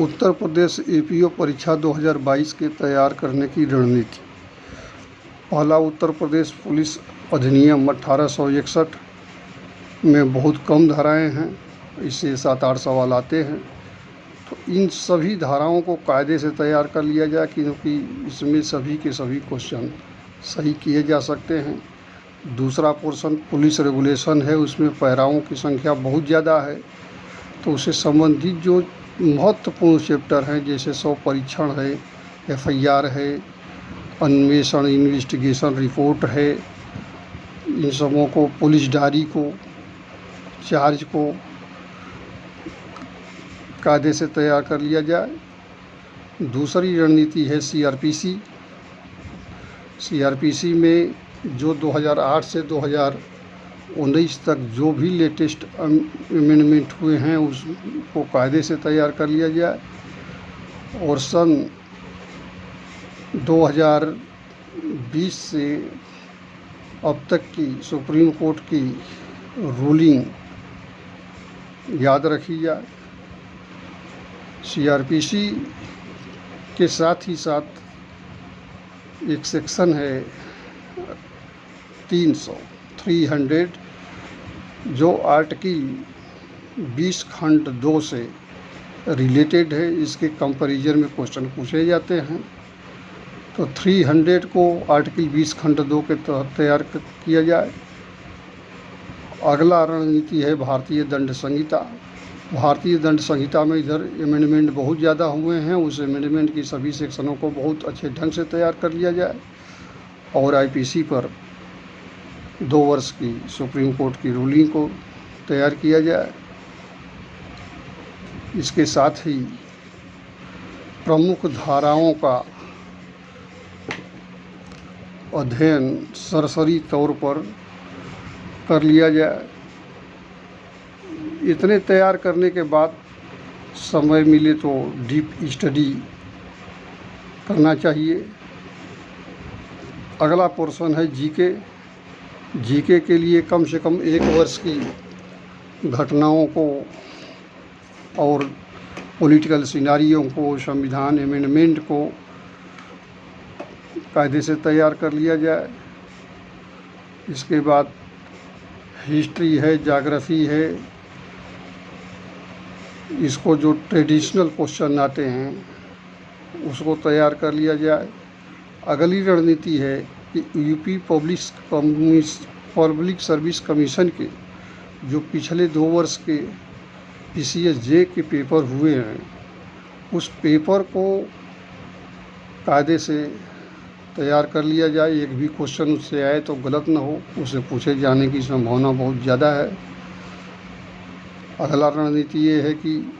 Uttar Pradesh APO परीक्षा 2022 के तैयार करने की रणनीति। पहला, उत्तर प्रदेश पुलिस अधिनियम 1861 में बहुत कम धाराएं हैं, इससे 7-8 सवाल आते हैं। तो इन सभी धाराओं को कायदे से तैयार कर लिया जाए, क्योंकि इसमें सभी के सभी क्वेश्चन सही किए जा सकते हैं। दूसरा पोर्शन पुलिस रेगुलेशन है, उसमें पैराओं की संख्या बहुत ज़्यादा है, तो उससे संबंधित जो महत्वपूर्ण चैप्टर हैं, जैसे स्व परीक्षण है, एफआईआर है, अन्वेषण इन्वेस्टिगेशन रिपोर्ट है, इन सबों को, पुलिस डायरी को, चार्ज को कायदे से तैयार कर लिया जाए। दूसरी रणनीति है सीआरपीसी में जो 2008 से 2019 तक जो भी लेटेस्ट अमेंडमेंट हुए हैं उसको कायदे से तैयार कर लिया जाए। और सन 2020 से अब तक की सुप्रीम कोर्ट की रूलिंग याद रखी जाए। सीआरपीसी के साथ ही साथ एक सेक्शन है 300 जो आर्टिकल 20 खंड 2 से रिलेटेड है। इसके कंपैरिजन में क्वेश्चन पूछे जाते हैं। तो 300 को आर्टिकल 20 खंड 2 के तहत तैयार किया जाए। अगला रणनीति है भारतीय दंड संहिता। भारतीय दंड संहिता में इधर अमेंडमेंट बहुत ज़्यादा हुए हैं, उस अमेंडमेंट की सभी सेक्शनों को बहुत अच्छे ढंग से तैयार कर लिया जाए। और आईपीसी पर 2 वर्ष की सुप्रीम कोर्ट की रूलिंग को तैयार किया जाए। इसके साथ ही प्रमुख धाराओं का अध्ययन सरसरी तौर पर कर लिया जाए। इतने तैयार करने के बाद समय मिले तो डीप स्टडी करना चाहिए। अगला पोर्शन है जीके के लिए कम से कम 1 वर्ष की घटनाओं को और पॉलिटिकल सिनारियों को, संविधान अमेंडमेंट को कायदे से तैयार कर लिया जाए। इसके बाद हिस्ट्री है, ज्योग्राफी है, इसको जो ट्रेडिशनल क्वेश्चन आते हैं उसको तैयार कर लिया जाए। अगली रणनीति है कि यूपी पब्लिक सर्विस कमीशन के जो पिछले 2 वर्ष के पीसीएसजे के पेपर हुए हैं, उस पेपर को कायदे से तैयार कर लिया जाए। एक भी क्वेश्चन उससे आए तो गलत ना हो, उसे पूछे जाने की संभावना बहुत ज़्यादा है। अगला रणनीति ये है कि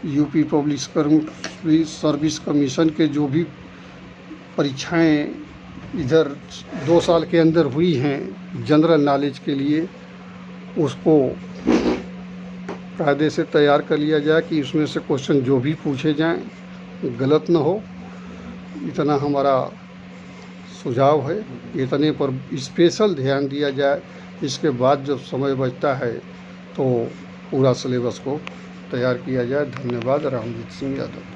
यूपी पब्लिक सर्विस कमीशन के जो भी परीक्षाएं इधर 2 साल के अंदर हुई हैं जनरल नॉलेज के लिए, उसको कायदे से तैयार कर लिया जाए कि उसमें से क्वेश्चन जो भी पूछे जाएं गलत न हो। इतना हमारा सुझाव है। इतने पर स्पेशल ध्यान दिया जाए। इसके बाद जब समय बचता है तो पूरा सिलेबस को तैयार किया जाए। धन्यवाद। रामजीत सिंह यादव।